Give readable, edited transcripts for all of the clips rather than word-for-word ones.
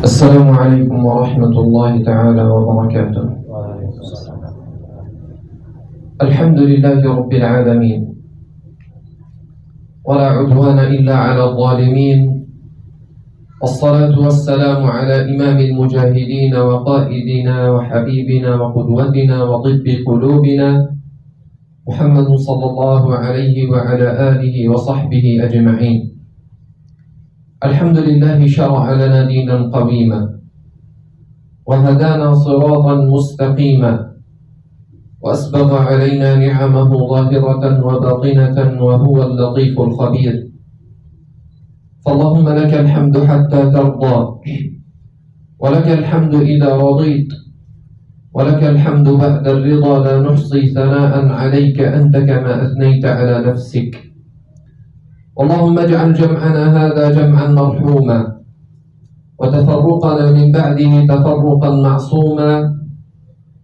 السلام عليكم ورحمة الله تعالى وبركاته. الحمد لله رب العالمين، ولا عدوان إلا على الظالمين، والصلاة والسلام على إمام المجاهدين وقائدنا وحبيبنا وقدوتنا وطب قلوبنا محمد صلى الله عليه وعلى آله وصحبه أجمعين. الحمد لله شرع لنا دينا قويما وهدانا صراطا مستقيما وأسبغ علينا نعمه ظاهرة وباطنة وهو اللطيف الخبير. فاللهم لك الحمد حتى ترضى، ولك الحمد إذا رضيت، ولك الحمد بعد الرضا، لا نحصي ثناء عليك أنت كما أثنيت على نفسك. اللهم اجعل جمعنا هذا جمعا مرحوما، وتفرقنا من بعده تفرقا معصوما،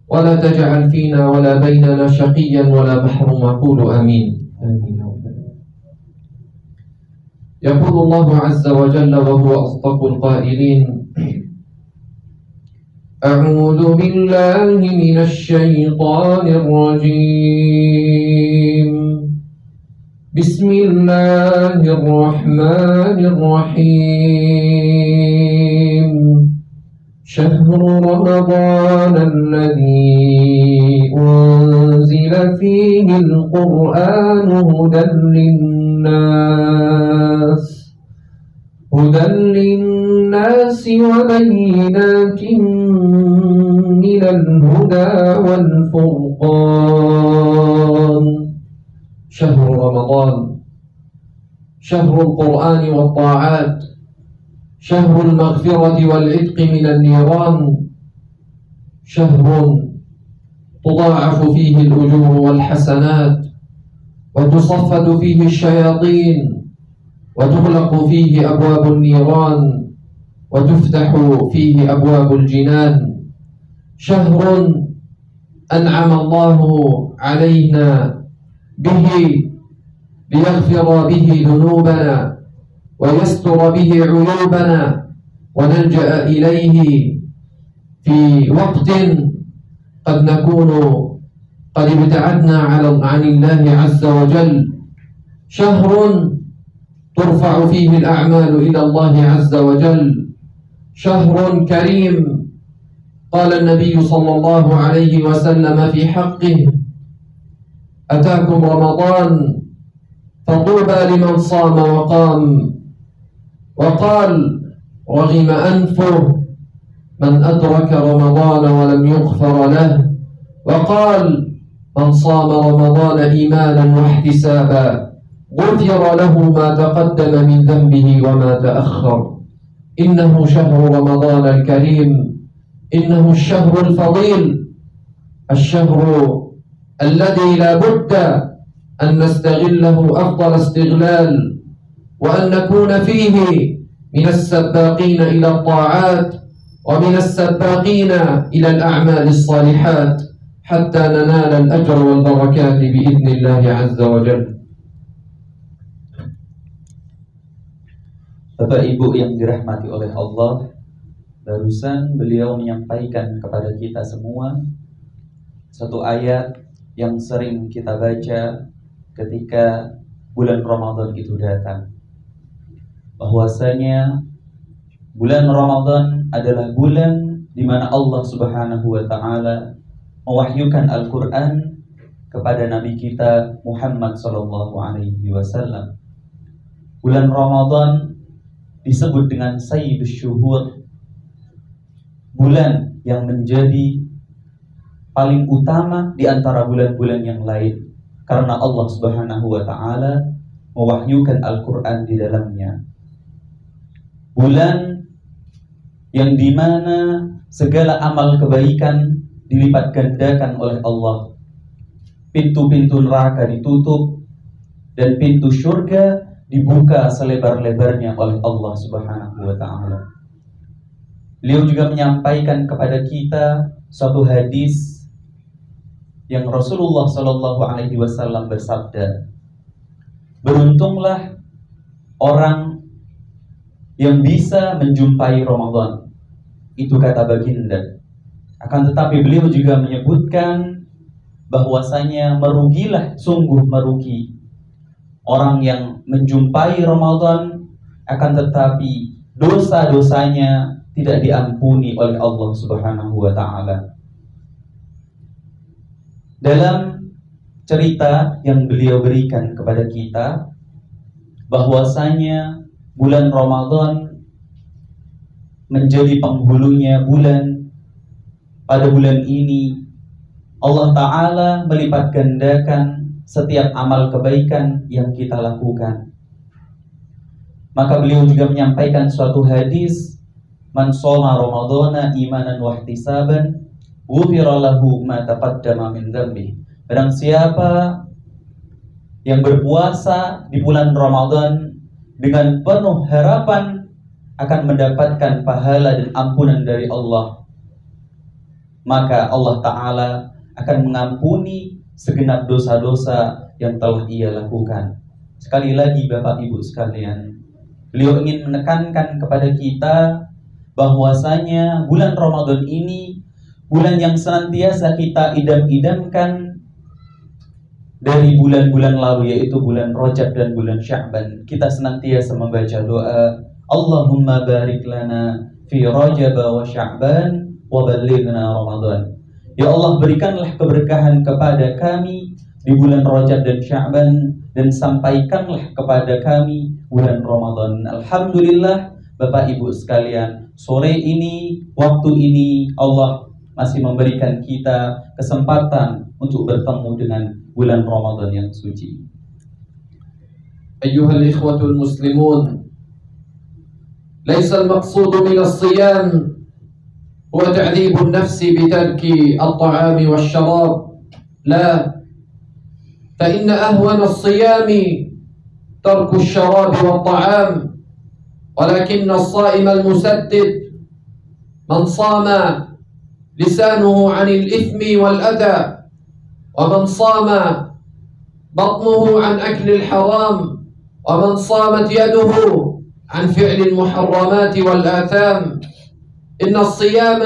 ولا تجعل فينا ولا بيننا شقيا ولا محروما. قولوا آمين. يقول الله عز وجل وهو أصدق القائلين: أعوذ بالله من الشيطان الرجيم، بسم الله الرحمن الرحيم. شهر رمضان الذي أنزل فيه القرآن هدى للناس وبينات من الهدى والفرقان. شهر رمضان شهر القرآن والطاعات، شهر المغفرة والعتق من النيران، شهر تضاعف فيه الأجور والحسنات، وتصفد فيه الشياطين، وتغلق فيه أبواب النيران، وتفتح فيه أبواب الجنان. شهر أنعم الله علينا به ليغفر به ذنوبنا ويستر به عيوبنا، ونلجأ إليه في وقت قد نكون قد ابتعدنا عن الله عز وجل. شهر ترفع فيه الأعمال إلى الله عز وجل. شهر كريم، قال النبي صلى الله عليه وسلم في حقه: أتاكم رمضان فطوبى لمن صام وقام. وقال: رغم أنفه من أدرك رمضان ولم يغفر له. وقال: من صام رمضان إيمانا واحتسابا غفر له ما تقدم من ذنبه وما تأخر. إنه شهر رمضان الكريم، إنه الشهر الفضيل، الشهر الذي لا بد أن نستغله أفضل استغلال، وأن نكون فيه من السباقين إلى الطاعات ومن السباقين إلى الأعمال الصالحات حتى ننال الأجر والبركات بإذن الله عز وجل. Bapak Ibu yang dirahmati oleh Allah, barusan beliau menyampaikan kepada kita semua satu ayat yang sering kita baca ketika bulan Ramadan itu datang, bahwasanya bulan Ramadan adalah bulan di mana Allah Subhanahu wa taala mewahyukan Al-Qur'an kepada nabi kita Muhammad sallallahu alaihi wasallam. Bulan Ramadan disebut dengan Sayyidus Syuhur, bulan yang menjadi paling utama di antara bulan-bulan yang lain, karena Allah Subhanahu wa taala mewahyukan Al-Qur'an di dalamnya. Bulan yang dimana segala amal kebaikan dilipat gandakan oleh Allah. Pintu-pintu neraka ditutup dan pintu surga dibuka selebar-lebarnya oleh Allah Subhanahu wa taala. Beliau juga menyampaikan kepada kita suatu hadis yang Rasulullah Shallallahu Alaihi Wasallam bersabda, beruntunglah orang yang bisa menjumpai Ramadan. Itu kata baginda. Akan tetapi beliau juga menyebutkan bahwasanya merugilah, sungguh merugi orang yang menjumpai Ramadan akan tetapi dosa-dosanya tidak diampuni oleh Allah Subhanahu wa taala. Dalam cerita yang beliau berikan kepada kita bahwasanya bulan Ramadan menjadi penghulunya bulan. Pada bulan ini Allah Ta'ala melipat gandakan setiap amal kebaikan yang kita lakukan. Maka beliau juga menyampaikan suatu hadis, man shoma ramadhana imanan wa ihtisaban ghufira lahu ma taqaddama min dzambi. Barang siapa yang berpuasa di bulan Ramadan dengan penuh harapan akan mendapatkan pahala dan ampunan dari Allah, maka Allah Ta'ala akan mengampuni segenap dosa-dosa yang telah ia lakukan. Sekali lagi Bapak Ibu sekalian, beliau ingin menekankan kepada kita bahwasanya bulan Ramadan ini bulan yang senantiasa kita idam-idamkan dari bulan-bulan lalu, yaitu bulan Rajab dan bulan Sya'ban. Kita senantiasa membaca doa, Allahumma barik lana fi Rajab wa Sya'ban wa ballighna Ramadan. Ya Allah, berikanlah keberkahan kepada kami di bulan Rajab dan Sya'ban, dan sampaikanlah kepada kami bulan Ramadan. Alhamdulillah Bapak Ibu sekalian, sore ini, waktu ini Allah masih memberikan kita kesempatan untuk bertemu dengan bulan Ramadan yang suci. Ayyuhal ikhwatul muslimun, laisa al-maqsud min as-siyam huwa ta'dhib an-nafs bi tarki at-ta'am wash-sharab. La, fa inna ahwana as-siyam tarku ash-sharab wat-ta'am, walakin as-sa'im al-musaddid man sama lisanuhu 'anil ithmi wal-adha ومن صام بطنه عن أكل الحرام ومن صامت يده عن فعل المحرمات والآثام. إن الصيام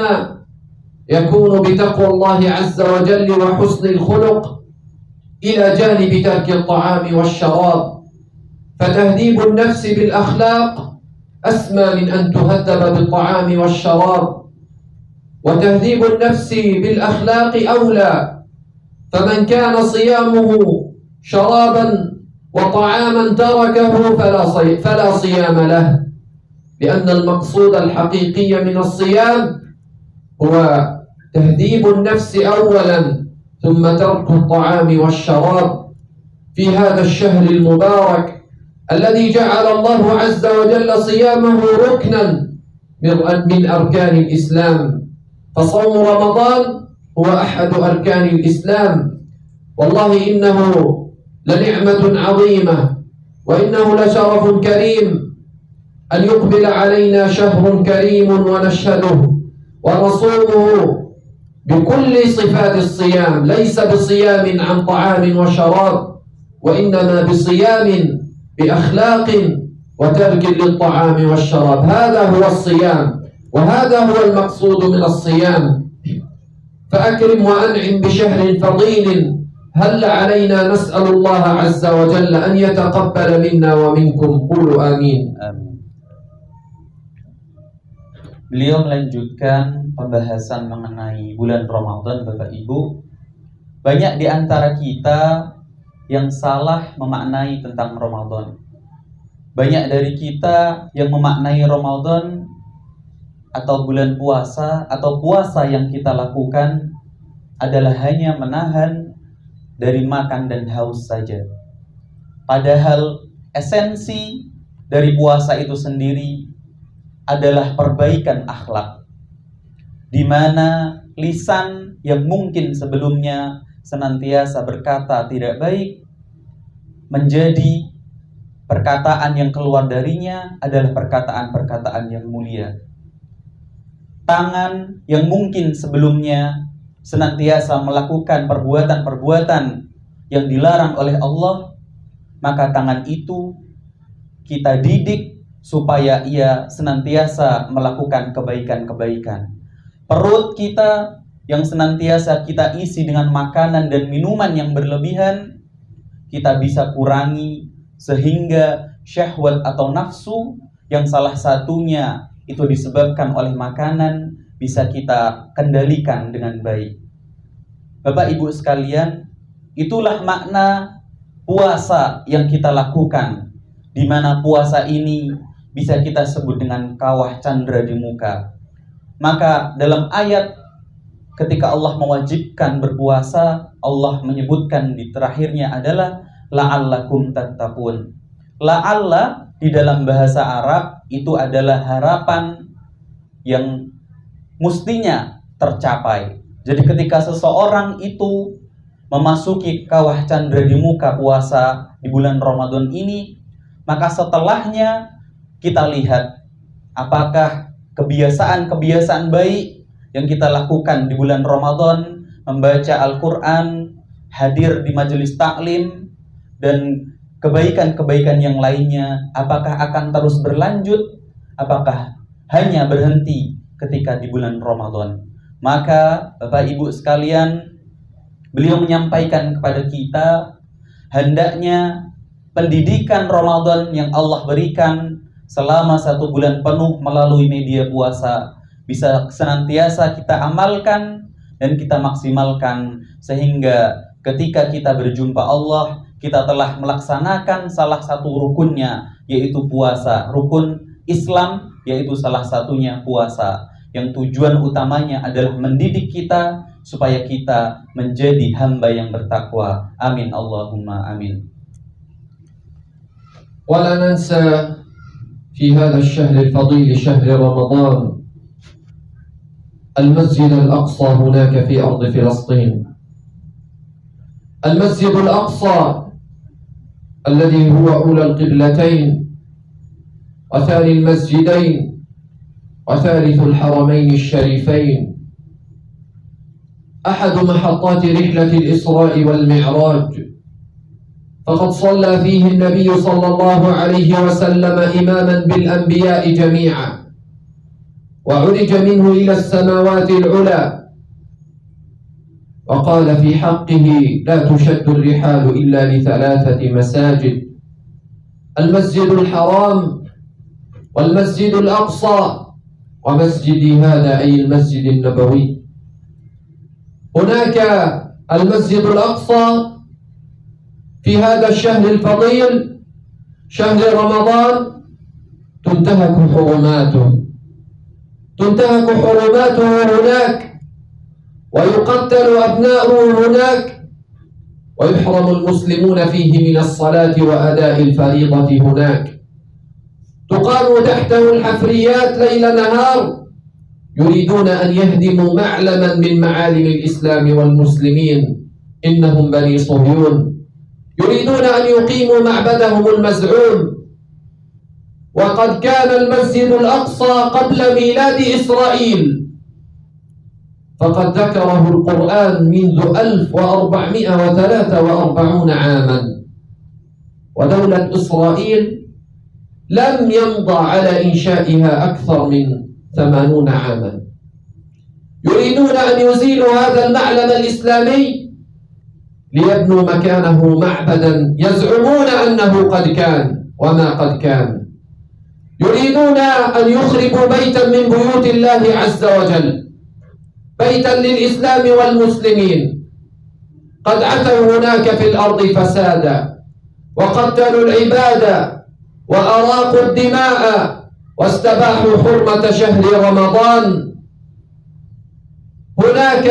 يكون بتقوى الله عز وجل وحسن الخلق إلى جانب ترك الطعام والشراب، فتهذيب النفس بالأخلاق أسمى من أن تهذب بالطعام والشراب، وتهذيب النفس بالأخلاق أولى. فمن كان صيامه شرابا وطعاما تركه فلا صيام له، لأن المقصود الحقيقي من الصيام هو تهذيب النفس أولا ثم ترك الطعام والشراب في هذا الشهر المبارك الذي جعل الله عز وجل صيامه ركنا من أركان الإسلام. فصوم رمضان هو أحد أركان الإسلام، والله إنه لنعمة عظيمة وإنه لشرف كريم أن يقبل علينا شهر كريم ونشهده ونصومه بكل صفات الصيام، ليس بصيام عن طعام وشراب، وإنما بصيام بأخلاق وترك للطعام والشراب. هذا هو الصيام، وهذا هو المقصود من الصيام. فأكرم وأنعم بشهر فضيل، هل علينا نسأل الله عز وجل أن يتقبل منا ومنكم. قولوا آمين. Beliau melanjutkan pembahasan mengenai bulan Ramadan, Bapak Ibu. Banyak di antara kita yang salah memaknai tentang Ramadan. Banyak dari kita yang memaknai Ramadan atau bulan puasa atau puasa yang kita lakukan adalah hanya menahan dari makan dan haus saja. Padahal esensi dari puasa itu sendiri adalah perbaikan akhlak, di mana lisan yang mungkin sebelumnya senantiasa berkata tidak baik, menjadi perkataan yang keluar darinya adalah perkataan-perkataan yang mulia. Tangan yang mungkin sebelumnya senantiasa melakukan perbuatan-perbuatan yang dilarang oleh Allah, maka tangan itu kita didik supaya ia senantiasa melakukan kebaikan-kebaikan. Perut kita yang senantiasa kita isi dengan makanan dan minuman yang berlebihan, kita bisa kurangi sehingga syahwat atau nafsu yang salah satunya itu disebabkan oleh makanan bisa kita kendalikan dengan baik. Bapak Ibu sekalian, itulah makna puasa yang kita lakukan, di mana puasa ini bisa kita sebut dengan kawah candra di muka. Maka dalam ayat ketika Allah mewajibkan berpuasa, Allah menyebutkan di terakhirnya adalah la'allakum tattaqun. La'alla di dalam bahasa Arab itu adalah harapan yang mestinya tercapai. Jadi ketika seseorang itu memasuki kawah candra di muka puasa di bulan Ramadan ini, maka setelahnya kita lihat apakah kebiasaan-kebiasaan baik yang kita lakukan di bulan Ramadan, membaca Al-Quran, hadir di majelis taklim, dan kebaikan-kebaikan yang lainnya, apakah akan terus berlanjut, apakah hanya berhenti ketika di bulan Ramadan. Maka Bapak Ibu sekalian, beliau menyampaikan kepada kita, hendaknya pendidikan Ramadan yang Allah berikan selama 1 bulan penuh melalui media puasa bisa senantiasa kita amalkan dan kita maksimalkan, sehingga ketika kita berjumpa Allah, kita telah melaksanakan salah satu rukunnya, yaitu puasa. Rukun Islam yaitu salah satunya puasa, yang tujuan utamanya adalah mendidik kita supaya kita menjadi hamba yang bertakwa. Amin Allahumma amin. ولا ننسى في هذا الشهر الفضيل شهر رمضان المسجد الأقصى هناك في أرض فلسطين. المسجد الأقصى الذي هو أولى القبلتين وثاني المسجدين وثالث الحرمين الشريفين، أحد محطات رحلة الإسراء والمعراج، فقد صلى فيه النبي صلى الله عليه وسلم إماما بالأنبياء جميعا، وعرج منه إلى السماوات العلى، وقال في حقه لا تشد الرحال إلا ل3 مساجد: المسجد الحرام والمسجد الأقصى ومسجدي هذا أي المسجد النبوي. هناك المسجد الأقصى في هذا الشهر الفضيل شهر رمضان تنتهك حرماته هناك، ويقتل أبناؤه هناك، ويحرم المسلمون فيه من الصلاة وأداء الفريضة هناك، تقام تحته الحفريات ليل نهار، يريدون أن يهدموا معلما من معالم الإسلام والمسلمين، إنهم بني صهيون، يريدون أن يقيموا معبدهم المزعوم. وقد كان المسجد الأقصى قبل ميلاد إسرائيل، فقد ذكره القرآن منذ 1443 عاما، ودولة إسرائيل لم يمضى على إنشائها أكثر من 80 عاما. يريدون أن يزيلوا هذا المعلم الإسلامي ليبنوا مكانه معبدا يزعمون أنه قد كان وما قد كان. يريدون أن يخربوا بيتا من بيوت الله عز وجل، بيتا للإسلام والمسلمين. قد عتوا هناك في الأرض فسادا، وقتلوا العباد، وأراقوا الدماء، واستباحوا حرمة شهر رمضان. هناك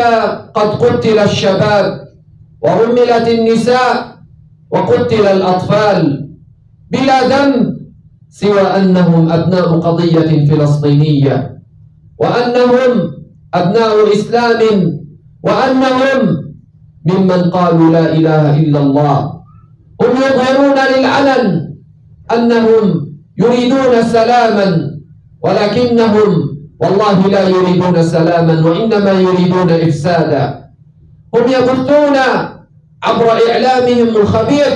قد قتل الشباب، ورملت النساء، وقتل الأطفال بلا ذنب سوى أنهم أبناء قضية فلسطينية، وأنهم أبناء إسلام، وأنهم ممن قالوا لا إله إلا الله. هم يظهرون للعلن أنهم يريدون سلاما، ولكنهم والله لا يريدون سلاما، وإنما يريدون إفسادا. هم يبثون عبر إعلامهم الخبيث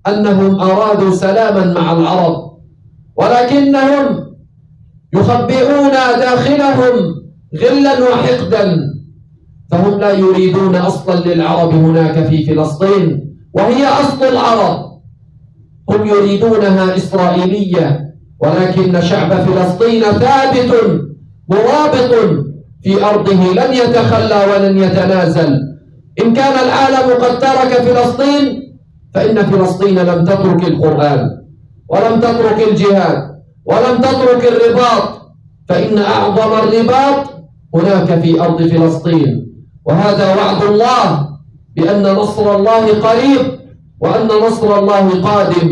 أنهم أرادوا سلاما مع العرب، ولكنهم يخبئون داخلهم غلا وحقدا، فهم لا يريدون أصلا للعرب هناك في فلسطين وهي أصل العرب، هم يريدونها إسرائيلية، ولكن شعب فلسطين ثابت مرابط في أرضه لن يتخلى ولن يتنازل. إن كان العالم قد ترك فلسطين فإن فلسطين لم تترك القرآن ولم تترك الجهاد ولم تترك الرباط، فإن أعظم الرباط هناك في أرض فلسطين، وهذا وعد الله بأن نصر الله قريب وأن نصر الله قادم،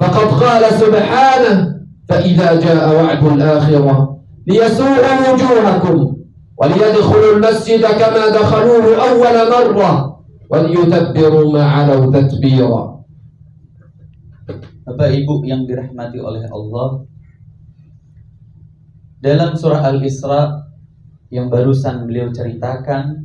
فقد قال سبحانه: فإذا جاء وعد الآخرة ليسوءوا وجوهكم وليدخلوا المسجد كما دخلوه أول مرة وليتبروا ما علوا تتبيرا. Bapak Ibu yang dirahmati oleh Allah, dalam surah Al-Isra yang barusan beliau ceritakan,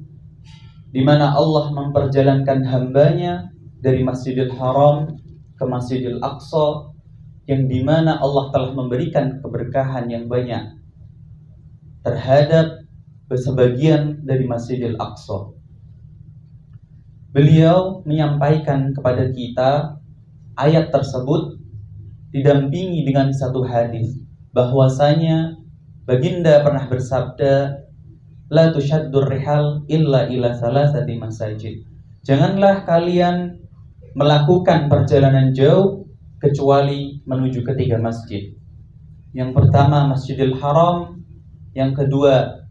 di mana Allah memperjalankan hambanya dari Masjidil Haram ke Masjidil Aqsa, yang di mana Allah telah memberikan keberkahan yang banyak terhadap sebagian dari Masjidil Aqsa. Beliau menyampaikan kepada kita ayat tersebut didampingi dengan satu hadis, bahwasanya baginda pernah bersabda, la tushaddur rihal illa ila salasati masajid. Janganlah kalian melakukan perjalanan jauh kecuali menuju ketiga masjid. Yang pertama Masjidil Haram, yang kedua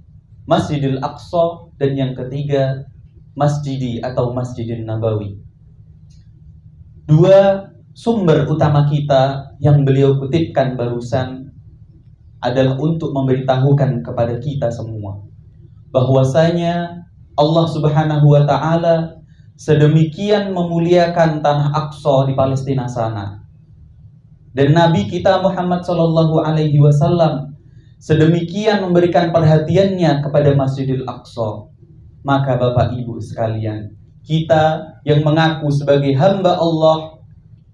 Masjidil Aqsa, dan yang ketiga Masjidi atau Masjidin Nabawi. Dua sumber utama kita yang beliau kutipkan barusan adalah untuk memberitahukan kepada kita semua bahwasanya Allah Subhanahu wa Ta'ala sedemikian memuliakan tanah Aqsa di Palestina sana, dan Nabi kita Muhammad sallallahu alaihi wasallam sedemikian memberikan perhatiannya kepada Masjidil Aqsa. Maka Bapak Ibu sekalian, kita yang mengaku sebagai hamba Allah,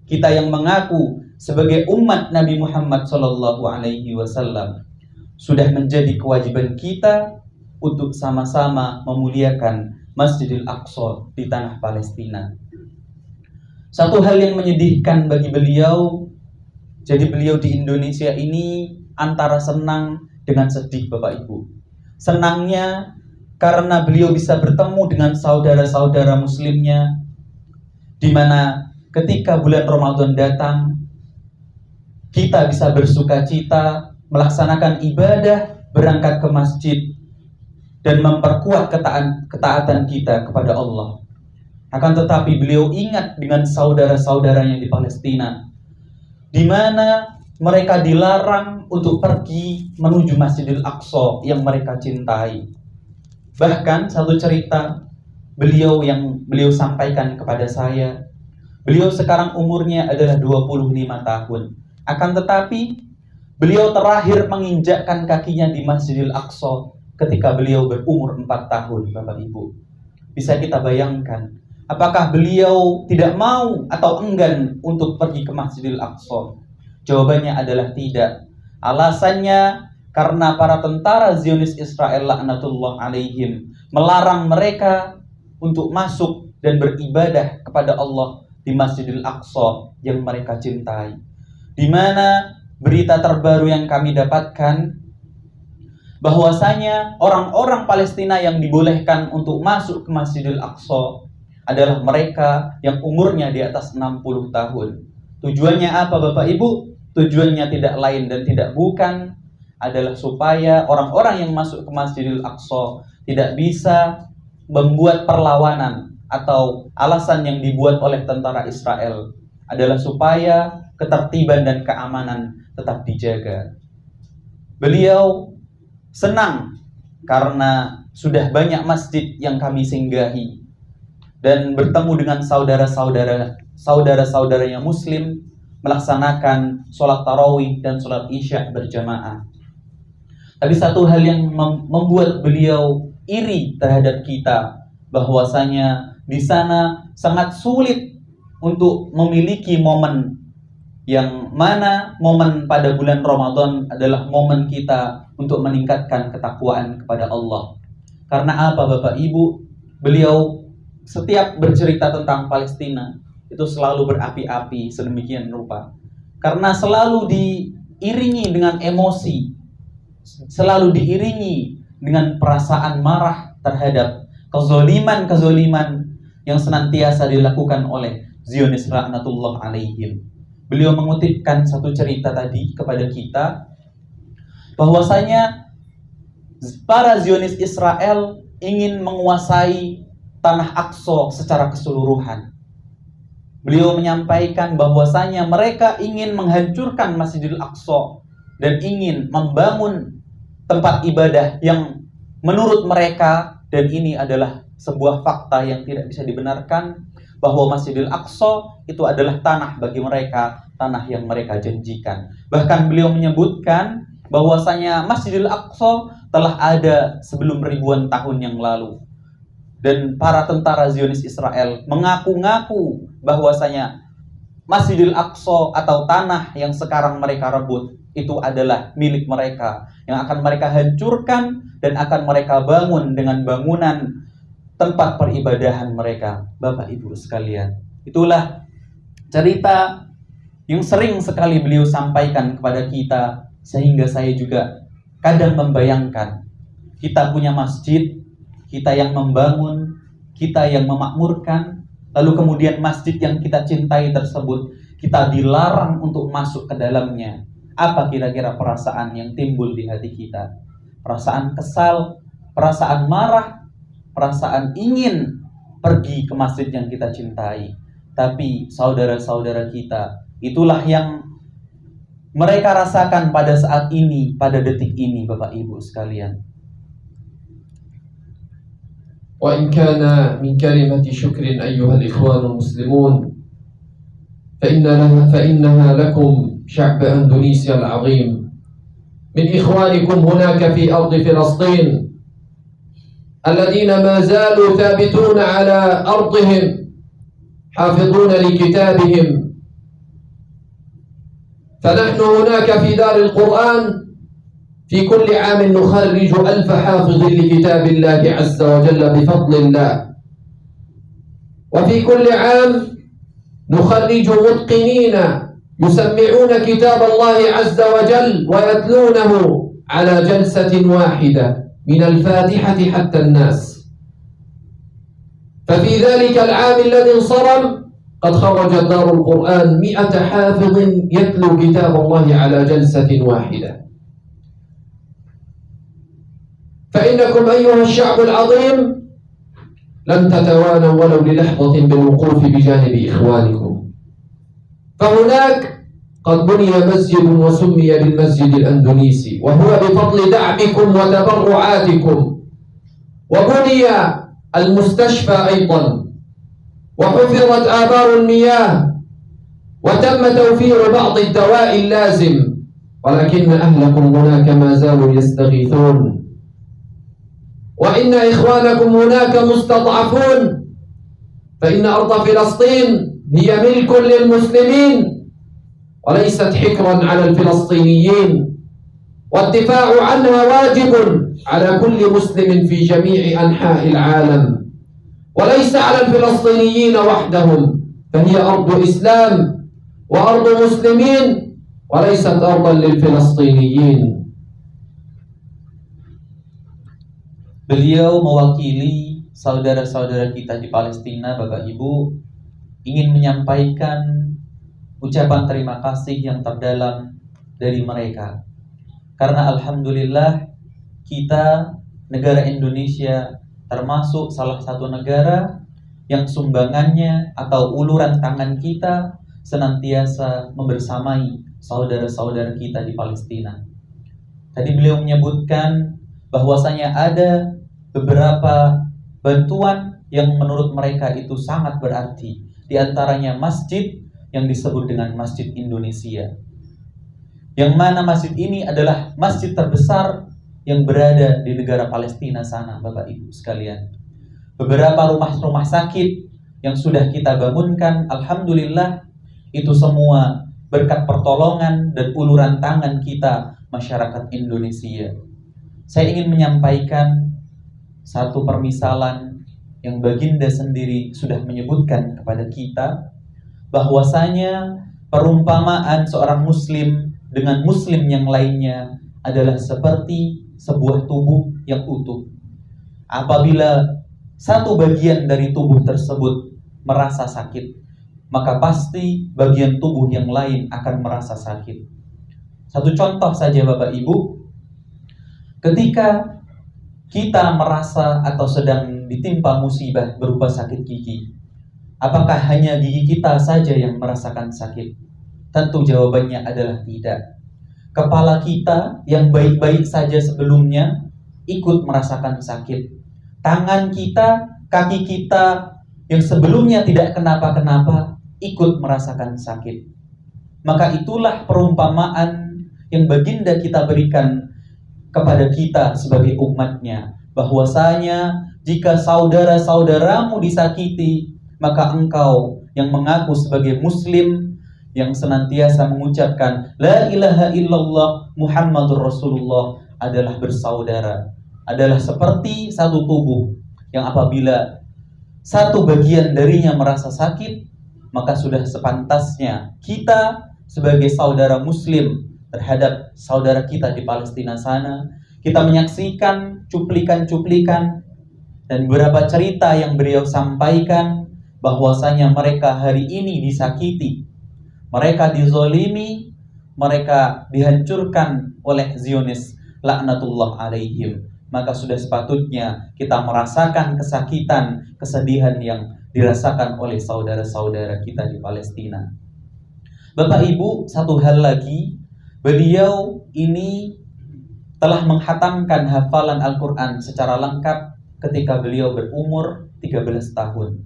kita yang mengaku sebagai umat Nabi Muhammad sallallahu alaihi wasallam, sudah menjadi kewajiban kita untuk sama-sama memuliakan Masjidil Aqsa di tanah Palestina. Satu hal yang menyedihkan bagi beliau, jadi beliau di Indonesia ini antara senang dengan sedih Bapak Ibu. Senangnya karena beliau bisa bertemu dengan saudara-saudara muslimnya, di mana ketika bulan Ramadan datang, kita bisa bersuka cita, melaksanakan ibadah, berangkat ke masjid, dan memperkuat ketaatan kita kepada Allah. Akan tetapi beliau ingat dengan saudara-saudaranya di Palestina, di mana mereka dilarang untuk pergi menuju Masjidil Aqsa yang mereka cintai. Bahkan satu cerita beliau yang beliau sampaikan kepada saya, beliau sekarang umurnya adalah 25 tahun. Akan tetapi beliau terakhir menginjakkan kakinya di Masjidil Aqsa ketika beliau berumur 4 tahun, Bapak Ibu. Bisa kita bayangkan, apakah beliau tidak mau atau enggan untuk pergi ke Masjidil Aqsa? Jawabannya adalah tidak. Alasannya karena para tentara Zionis Israel laknatullah alaihim melarang mereka untuk masuk dan beribadah kepada Allah di Masjidil Aqsa yang mereka cintai. Di mana berita terbaru yang kami dapatkan bahwasanya orang-orang Palestina yang dibolehkan untuk masuk ke Masjidil Aqsa adalah mereka yang umurnya di atas 60 tahun. Tujuannya apa Bapak Ibu? Tujuannya tidak lain dan tidak bukan adalah supaya orang-orang yang masuk ke Masjidil Aqsa tidak bisa membuat perlawanan, atau alasan yang dibuat oleh tentara Israel adalah supaya ketertiban dan keamanan tetap dijaga. Beliau senang karena sudah banyak masjid yang kami singgahi dan bertemu dengan saudara-saudaranya muslim melaksanakan sholat tarawih dan sholat isya berjamaah. Tapi satu hal yang membuat beliau iri terhadap kita, bahwasanya di sana sangat sulit untuk memiliki momen yang mana momen pada bulan Ramadan adalah momen kita untuk meningkatkan ketakwaan kepada Allah. Karena apa Bapak Ibu? Beliau setiap bercerita tentang Palestina itu selalu berapi-api sedemikian rupa. Karena selalu diiringi dengan emosi, selalu diiringi dengan perasaan marah terhadap kezoliman yang senantiasa dilakukan oleh Zionis laknatullah alaihim. Beliau mengutipkan satu cerita tadi kepada kita bahwasanya para Zionis Israel ingin menguasai tanah Aqsa secara keseluruhan. Beliau menyampaikan bahwasanya mereka ingin menghancurkan Masjidil Aqsa dan ingin membangun tempat ibadah yang menurut mereka, dan ini adalah sebuah fakta yang tidak bisa dibenarkan, bahwa Masjidil Aqsa itu adalah tanah bagi mereka, tanah yang mereka janjikan. Bahkan beliau menyebutkan bahwasanya Masjidil Aqsa telah ada sebelum ribuan tahun yang lalu. Dan para tentara Zionis Israel mengaku-ngaku bahwasanya Masjidil Aqsa atau tanah yang sekarang mereka rebut itu adalah milik mereka, yang akan mereka hancurkan dan akan mereka bangun dengan bangunan tempat peribadahan mereka. Bapak Ibu sekalian, itulah cerita yang sering sekali beliau sampaikan kepada kita, sehingga saya juga kadang membayangkan kita punya masjid, kita yang membangun, kita yang memakmurkan, lalu kemudian masjid yang kita cintai tersebut kita dilarang untuk masuk ke dalamnya. Apa kira-kira perasaan yang timbul di hati kita? Perasaan kesal, perasaan marah, perasaan ingin pergi ke masjid yang kita cintai. Tapi saudara-saudara kita, itulah yang mereka rasakan pada saat ini, pada detik ini, Bapak Ibu sekalian. وإن كان من كلمة شكر أيها الإخوان المسلمون فإنها لكم شعب أندونيسيا العظيم من إخوانكم هناك في أرض فلسطين الذين ما زالوا ثابتون على أرضهم حافظون لكتابهم. فنحن هناك في دار القرآن في كل عام نخرج 1000 حافظ لكتاب الله عز وجل بفضل الله، وفي كل عام نخرج متقنين يسمعون كتاب الله عز وجل ويتلونه على جلسة واحدة من الفاتحة حتى الناس. ففي ذلك العام الذي انصرم قد خرجت دار القرآن 100 حافظ يتلو كتاب الله على جلسة واحدة. فإنكم أيها الشعب العظيم لن تتوانوا ولو للحظة بالوقوف بجانب إخوانكم. فهناك قد بني مسجد وسمي بالمسجد الأندونيسي، وهو بفضل دعمكم وتبرعاتكم. وبني المستشفى أيضا، وحفظت آبار المياه، وتم توفير بعض الدواء اللازم، ولكن أهلكم هناك ما زالوا يستغيثون. وإن إخوانكم هناك مستضعفون، فإن أرض فلسطين هي ملك للمسلمين وليست حكرا على الفلسطينيين، والدفاع عنها واجب على كل مسلم في جميع أنحاء العالم، وليس على الفلسطينيين وحدهم، فهي أرض إسلام وأرض مسلمين وليست أرضا للفلسطينيين. Beliau mewakili saudara-saudara kita di Palestina, Bapak Ibu, ingin menyampaikan ucapan terima kasih yang terdalam dari mereka. Karena alhamdulillah kita, negara Indonesia, termasuk salah satu negara yang sumbangannya atau uluran tangan kita senantiasa membersamai saudara-saudara kita di Palestina. Tadi beliau menyebutkan bahwasanya ada beberapa bantuan yang menurut mereka itu sangat berarti. Di antaranya masjid yang disebut dengan Masjid Indonesia, yang mana masjid ini adalah masjid terbesar yang berada di negara Palestina sana, Bapak Ibu sekalian. Beberapa rumah-rumah sakit yang sudah kita bangunkan, alhamdulillah, itu semua berkat pertolongan dan uluran tangan kita masyarakat Indonesia. Saya ingin menyampaikan satu permisalan yang Baginda sendiri sudah menyebutkan kepada kita, bahwasanya perumpamaan seorang muslim dengan muslim yang lainnya adalah seperti sebuah tubuh yang utuh. Apabila satu bagian dari tubuh tersebut merasa sakit, maka pasti bagian tubuh yang lain akan merasa sakit. Satu contoh saja Bapak Ibu, ketika kita merasa atau sedang ditimpa musibah berupa sakit gigi, apakah hanya gigi kita saja yang merasakan sakit? Tentu jawabannya adalah tidak. Kepala kita yang baik-baik saja sebelumnya ikut merasakan sakit. Tangan kita, kaki kita yang sebelumnya tidak kenapa-kenapa ikut merasakan sakit. Maka itulah perumpamaan yang Baginda kita berikan kepada kita sebagai umatnya, bahwasanya jika saudara-saudaramu disakiti, maka engkau yang mengaku sebagai muslim, yang senantiasa mengucapkan La ilaha illallah Muhammadur Rasulullah adalah bersaudara, adalah seperti satu tubuh yang apabila satu bagian darinya merasa sakit, maka sudah sepantasnya kita sebagai saudara muslim terhadap saudara kita di Palestina sana, kita menyaksikan cuplikan-cuplikan dan beberapa cerita yang beliau sampaikan bahwasanya mereka hari ini disakiti, mereka dizolimi, mereka dihancurkan oleh Zionis laknatullah alaihim. Maka sudah sepatutnya kita merasakan kesakitan, kesedihan yang dirasakan oleh saudara-saudara kita di Palestina. Bapak Ibu, satu hal lagi, beliau ini telah menghatamkan hafalan Al-Quran secara lengkap ketika beliau berumur 13 tahun.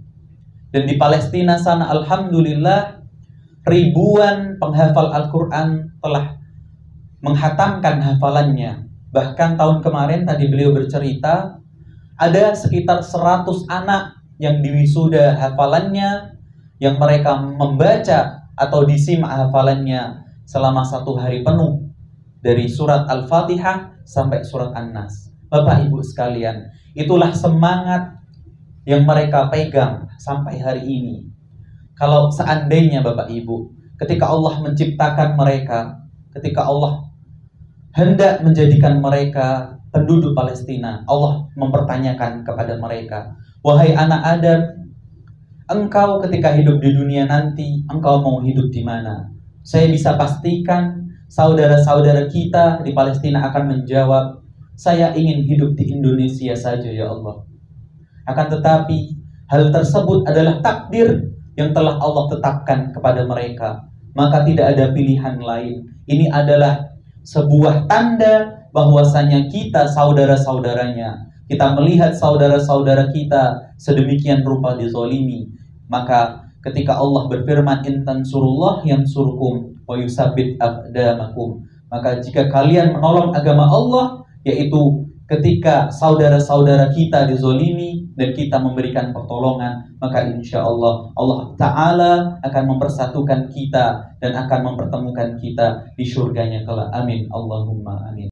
Dan di Palestina sana, alhamdulillah, ribuan penghafal Al-Quran telah menghatamkan hafalannya. Bahkan tahun kemarin tadi beliau bercerita, ada sekitar 100 anak yang diwisuda hafalannya, yang mereka membaca atau disimak hafalannya selama 1 hari penuh, dari surat Al-Fatihah sampai surat An-Nas. Bapak Ibu sekalian, itulah semangat yang mereka pegang sampai hari ini. Kalau seandainya Bapak Ibu, ketika Allah menciptakan mereka, ketika Allah hendak menjadikan mereka penduduk Palestina, Allah mempertanyakan kepada mereka, wahai anak Adam, engkau ketika hidup di dunia nanti, engkau mau hidup di mana? Saya bisa pastikan saudara-saudara kita di Palestina akan menjawab, saya ingin hidup di Indonesia saja ya Allah. Akan tetapi hal tersebut adalah takdir yang telah Allah tetapkan kepada mereka, maka tidak ada pilihan lain. Ini adalah sebuah tanda bahwasanya kita saudara-saudaranya. Kita melihat saudara-saudara kita sedemikian rupa dizolimi, maka ketika Allah berfirman in tansurullah yansurkum wa yusabbit aqdamakum, maka jika kalian menolong agama Allah, yaitu ketika saudara-saudara kita dizolimi dan kita memberikan pertolongan, maka insya Allah Allah Ta'ala akan mempersatukan kita dan akan mempertemukan kita di surganya kelak. Amin. Allahumma amin.